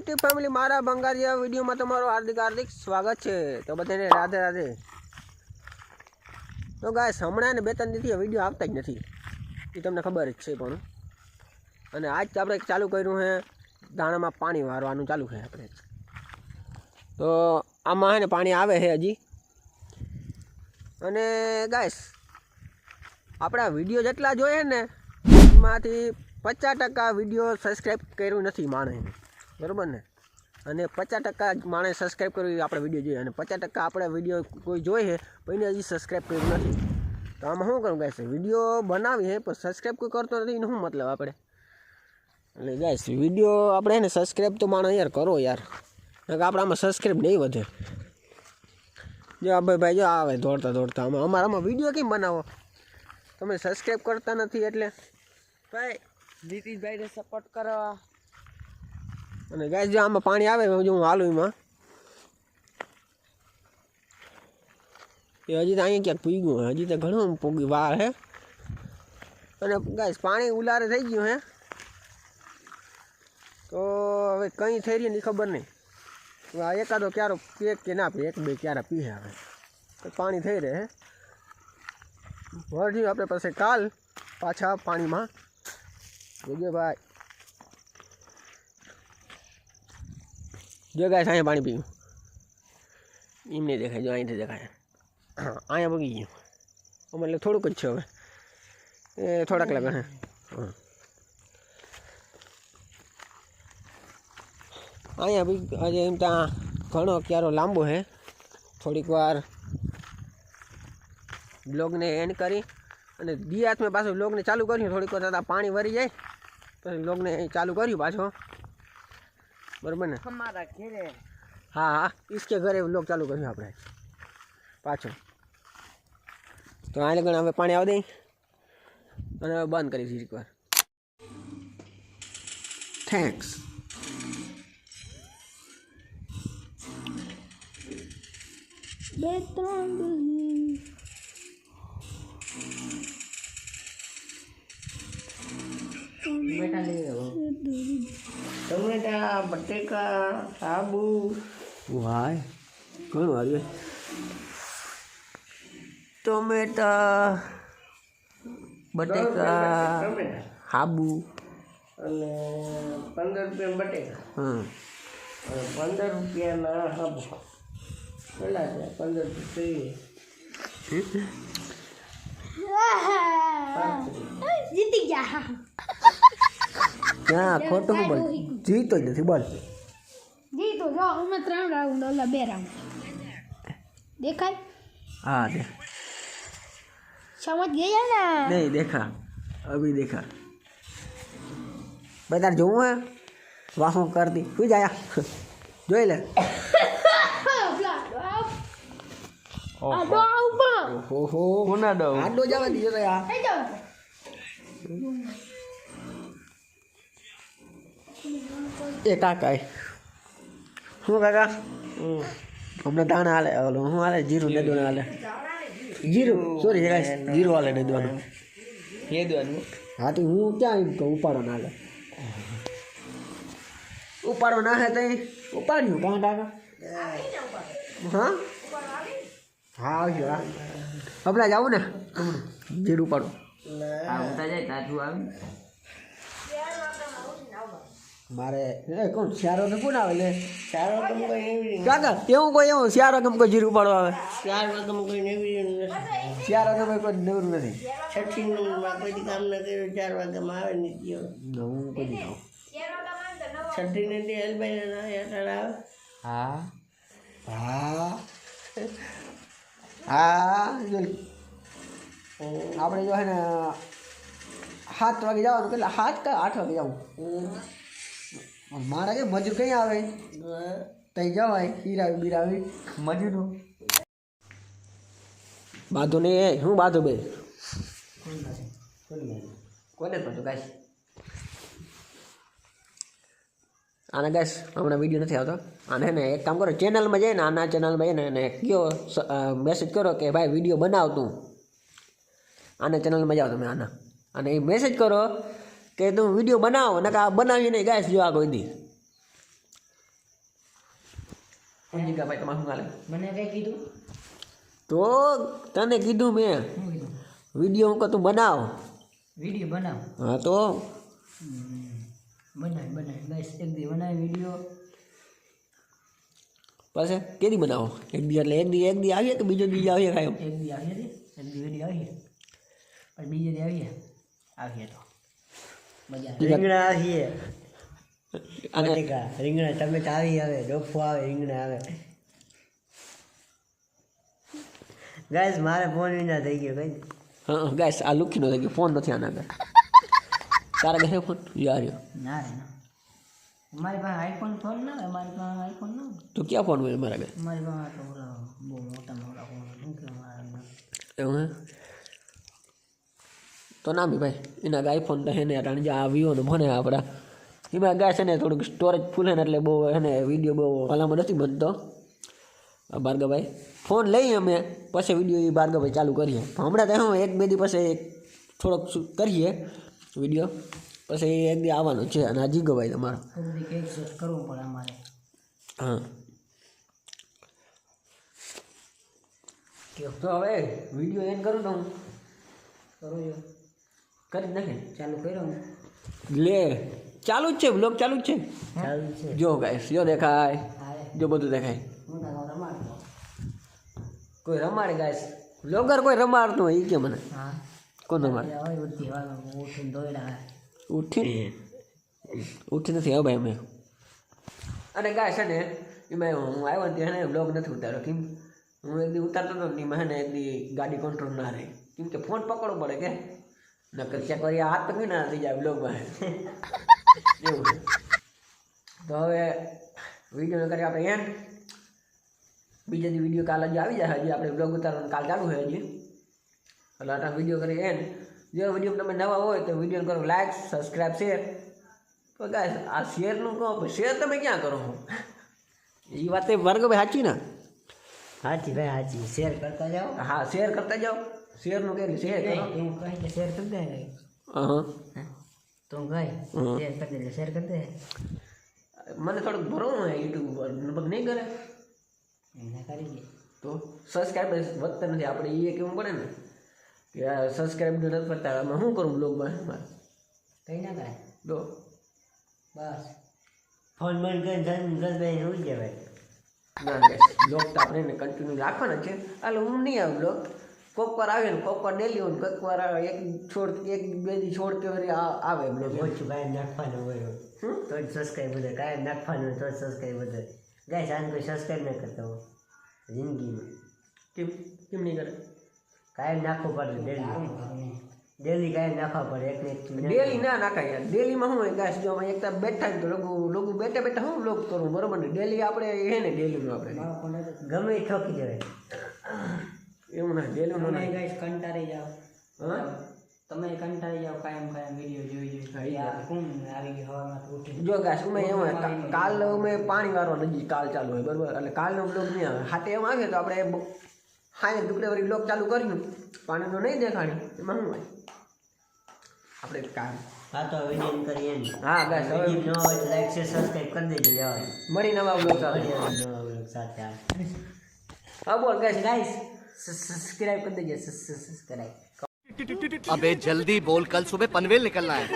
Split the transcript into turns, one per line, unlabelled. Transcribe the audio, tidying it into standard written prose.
YouTube family મારા બંગાળિયા વિડીયોમાં તમારું હાર્દિક સ્વાગત છે। તો બધાને રાધે રાધે। તો ગાઈસ હમણાં ને 2-3 દિવસથી વિડીયો આવતા જ નથી, એ તમને ખબર જ છે પણ। અને આજ આપણે ચાલુ કર્યું છે દાણામાં પાણી વારવાનું ચાલુ છે આપણે। તો આમાં હે ને પાણી આવે છે હજી। અને ગાઈસ આપણા વિડીયો જેટલા જોઈએ ને એમાંથી 50% વિડીયો સબસ્ક્રાઈબ કર્યું નથી માણસે, બરાબર ને। અને 50% માણસે સબસ્ક્રાઈબ કર્યું આપણે વિડીયો જોઈએ, અને 50% આપણે વિડીયો કોઈ જોઈએ પણ એને હજી સબસ્ક્રાઈબ કર્યું નથી। તો આમાં શું કરું ગાઈસ, વિડીયો બનાવી છે પણ સબસ્ક્રાઈબ કોઈ કરતો નથી એનું શું મતલબ આપણે? એટલે ગાઈસ વિડીયો આપણે એને સબસ્ક્રાઈબ તો માણસ યાર કરો યાર, આપણે આમાં સબસ્ક્રાઈબ નહીં વધે। જો ભાઈ જો આવે દોડતા અમારામાં વિડીયો કેમ બનાવો, તમે સબસ્ક્રાઈબ કરતા નથી એટલે ભાઈ નીતિશભાઈને સપોર્ટ કરો। અને ગાઈસ જો આમાં પાણી આવે જો હું હાલું એમાં, એ હજી તો અહીંયા ક્યાંક પૂગ્યું હે, હજી તો ઘણું પૂગી વાર હે। અને ગાઈસ પાણી ઉલારે થઈ ગયું હે, તો હવે કંઈ થઈ રહ્યું ની ખબર નહીં। આ એકાદો ક્યારો પીએ કે ના પીએ, 1-2 ક્યારા પીએ હવે તો પાણી થઈ રહે। વળ્યું આપણે પાસે કાલ પાછા પાણીમાં જોજો ભાઈ। જો ગાઈસ અહીંયા પાણી પીવું એમ નહીં દેખાય, જો અહીંથી દેખાય, અહીંયા પગી ગયું એટલે થોડુંક જ છે હવે, એ થોડાક લાગે હે। અહીંયા બી હજી એમ ત્યાં ઘણો ક્યારો લાંબો છે। થોડીક વાર બ્લોગને એન્ડ કરી અને દિયાત મેં પાછું બ્લોગને ચાલુ કર્યું, થોડીક વાર થતાં પાણી વરી જાય પછી બ્લોગને ચાલુ કર્યું પાછો, બરાબર ને। અમારા ઘરે હા ઈસકે ઘરે બ્લોગ ચાલુ કર્યું આપણે પાછો। તો આ લગન હવે પાણી આવી દઈ અને હવે બંધ કરી દીધી એકવાર। થેન્ક્સ। ટમેટા બટેકા સાબુ વાય ઘણું આવ્યું। ટમેટા બટેકા સાબુ અને 15 રૂપિયા બટેકા, 15 રૂપિયાના સાબુ કેટલા છે? 15
જીતી ગયા।
ક્યાં ખોટું બોલ, જીતો જ નથી બોલ।
જીતો જો અમે 3 રાઉન્ડ ઓલા 2 રાઉન્ડ દેખાય?
हाँ दे
समझ गया ना?
नहीं देखा, अभी देखा। बता जो है वाह कर दी हुई जाया જોઈ લે।
આડો આવું
ઓહો કોના દો આડો જવા દીજો તો યાર। એ કાકા શું કાકા હમણાં દાણા હાલે, ઓલો શું હાલે જીરું નેદવાનું હાલે, જીરું સોરી ગાઈસ જીરું હાલે નેદવાનું। હા તો હું ક્યાં એમ કહું ઉપાડો ના હાલે, ઉપાડો ના હે તઈ ઉપાડ્યું કાં કાકા? હા હા આવજો હા હમણાં જાવું ને જીરું ઉપાડો મારે કોણ શિયારો ને કોણ આવે લે શિયારો કાકા એવું કોઈ એવું શિયારો કેમ કોઈ જીરું ઉપાડો આવે? શિયારો કોઈ નેવરું નથી।
6 કોઈ કામ ન કર્યું 4 વાગ્યામાં આવે ને ગયો
હું કોઈ નહીં ખાઉં।
6 ને એલબાઈ આવે
હા હા હા આપણે જો હે ને 7 વાગે જવાનું, કેટલા 7 કે 8 વાગે જવું? મારા કે મજૂર કઈ આવે તઈ જવાય હીરાવી બીરાવી મજૂરો બાંધો ને હું બાંધો બે કોને બાંધો ગાઈસ? આને ગાઈસ હમણાં વિડીયો નથી આવતો, આને ને એક કામ કરો ચેનલમાં જઈને આના ચેનલમાં જઈને અને કયો મેસેજ કરો કે ભાઈ વિડીયો બનાવ તું, આને ચેનલમાં જાઓ તમે આના, અને એ મેસેજ કરો કે તું વિડીયો બનાવો, નકા બનાવી નહીં ગાઈસ જો આ કોઈ દી શું જીગાભાઈ તમારે શું હાલે?
મને કઈ કીધું
તો તને કીધું મેં
શું કીધું
વિડીયો હું કહું તું બનાવ.
વિડીયો બનાવ
હા તો
બનાવી બસ એક દી બનાવી વિડીયો
પછી કેદી બનાવો? એક દી એટલે એક દી આવીએ કે બીજો દી આવીએ કાંઈ?
એક દી આવીએ રે એક દી વિડીયો આવીએ પછી બીજે દી આવીએ તો મજા આવે
રીંગણા આવીએ
અને
રીંગણા ટમેટા આવી આવે ડોફો આવે રીંગણા આવે ગાઈસ મારે ફોન વિના થઈ ગયો કઈ
હા ગાઈસ આ લુખીનો થઈ ગયો, ફોન નથી આના આગળ. તારા ઘરે ફોન યાર
ના રે ના અમારી પાસે આઈફોન ફોન ના હોય, અમારી પાસે આઈફોન ના હોય.
તો ક્યાં ફોન હોય મારા ઘરે?
અમારી પાસે તો ઓલા બહુ મોટા ફોન શું કે મારા
એવું હે? તો ના બી ભાઈ એના આઈફોન તો હે ને કારણ કે આ વિવો ને ભણે આપણા એમાં ગાય છે ને થોડુંક સ્ટોરેજ ફૂલ હે ને એટલે બહુ એને વિડીયો બહુ ભલામાં નથી બનતો. ભાર્ગવભાઈ ફોન લઈએ અમે પછી વિડીયો એ ભાર્ગવભાઈ ચાલુ કરીએ. હમણાં તો હું એક બે દી પછી થોડોક કરીએ વિડીયો પછી એક દી આવવાનો છે. અને આ જીગોભાઈ તમારો
થોડું કેક શૂટ કરવું પડે અમારે.
હા તો હવે વિડીયો એન્ડ કરું તો હું
કરું છું
કરી જ નાખે
ચાલુ કર્યો
લે ચાલુ જ છે બ્લોગ ચાલુ જ છે.
ચાલુ છે
જો ગાઈસ જો દેખાય
હારે
જો બધું દેખાય.
હું તો રમાડતો
કોઈ રમાડે ગાઈસ બ્લોગર કોઈ રમાડતું હોય એ કે મને
હા
કોણ રમાડે?
હવે ઉઠી વાળો ઉઠીને દોડ્યા
ઉઠી નથી હવે ભાઈ અમે. અને ગાય છે ને એમાં હું આવ્યો ને ત્યાં બ્લોગ નથી ઉતાર્યો. કેમ હું એક દી ઉતારતો હતો ને એમાં હે ને એક દી ગાડી કંટ્રોલ ના રહે કેમ કે ફોન પકડવો પડે કે નકર ક્યાંક વાર હાથ પકડી ના થઈ જાય બ્લોગમાં એવું છે. તો હવે વિડીયો કરીએ આપણે એન્ડ. બીજા દી વિડીયો કાલ હજી આવી જાય. હજી આપણે બ્લોગ ઉતારવાનું કાલ ચાલુ છે હજી એટલે આટલા વિડીયો કરીએ એન્ડ. જો વિડીયો તમે નવા હોય તો વિડીયો કરો લાઈક સબસ્ક્રાઈબ શેર. તો ગાઈસ આ શેરનું કહો શેર તમે ક્યાં કરો છો? એ વાત ભાર્ગવભાઈ સાચી ને?
સાચી ભાઈ સાચી શેર કરતા જાઓ
હા શેર કરતા જાઓ. શેરનું કે શેર કરો.
તું કહી કે શેર કરી દે
હા
તું કહી શેર કરી દે શેર કરી દે
મને થોડુંક ભરવું હોય યુટ્યુબ ઉપર લગભગ નહીં કરે
એને કરી દે
તો સબસ્ક્રાઈબર વધતા નથી. આપણે એ કેવું પડે ને કે સબસ્ક્રાઈબ નથી કરતા. અમે શું કરું બ્લોગમાં મારે
કઈ ના કરે
જો
બસ
ફોન બંધ કરીને દસ ભાઈ હોઈ ગયા ભાઈ
ના બ્લોગ તો આપણે એને કન્ટિન્યુ રાખવાના છે. એટલે હું નહીં આવે બ્લોગ કોક વાર આવે ને કોક વાર ડેલી હોય ને કોક વાર એક બે દી છોડ કે વળી આવે બ્લોગ.
ઓછું કાયમ નાખવાનું હોય તો જ સબસ્ક્રાઈબ બધે કાયમ નાખવાનું હોય તો જ સબસ્ક્રાઈબ બધે ગાઈસ આને કોઈ સબસ્ક્રાઈબ ન કરતા હોય જિંદગીમાં
કેમ કેમ નહીં કરે?
કાયમ નાખવું પડે ડેલી કાયમ નાખવા પડે એક
ડેલી ના નાખાય યાર. ડેલીમાં શું હોય ગાઈસ જો અમે એકતા બેઠા ને તો લોકો બેઠા બેઠા હું બ્લોગ કરું બરોબર ને? ડેલી આપણે હે ને ડેલીનું આપણે
ગમે એ ઠોકી જવાય
એવું ના ડેલીનું
તમે
ના.
ગાઈસ કંટાળી જાઓ
હા
તમે કંટાળી જાઓ કાયમ વિડીયો જોઈ યાર કોણ આવી ગઈ હવામાં ઉઠી
જો ગાઈસ અમે એમ કાલ અમે પાણી વાળવા નજી કાલ ચાલુ હોય બરોબર એટલે કાલનો બ્લોગ નહીં આવે. હાથે એમ આવે તો આપણે હાય દુકડે વળી બ્લોગ ચાલુ કર્યું પાણીનો નહીં દેખાણી એમાં શું હોય આપણે કામ.
હા તો વિડીયો કરીએ ને
હા ગાઈસ હવે
ન હોય તો લાઈક શેર સબસ્ક્રાઈબ કરી દેજો જવાય
મળી નવા બ્લોગ ચાલુ.
નવા બ્લોગ સાથે
હા બોલ ગાઈસ સબસ્ક્રાઇબ કરી દેજે સબસ્ક્રાઇબ.
अबे जल्दी बोल कल सुबह पनवेल निकलना है.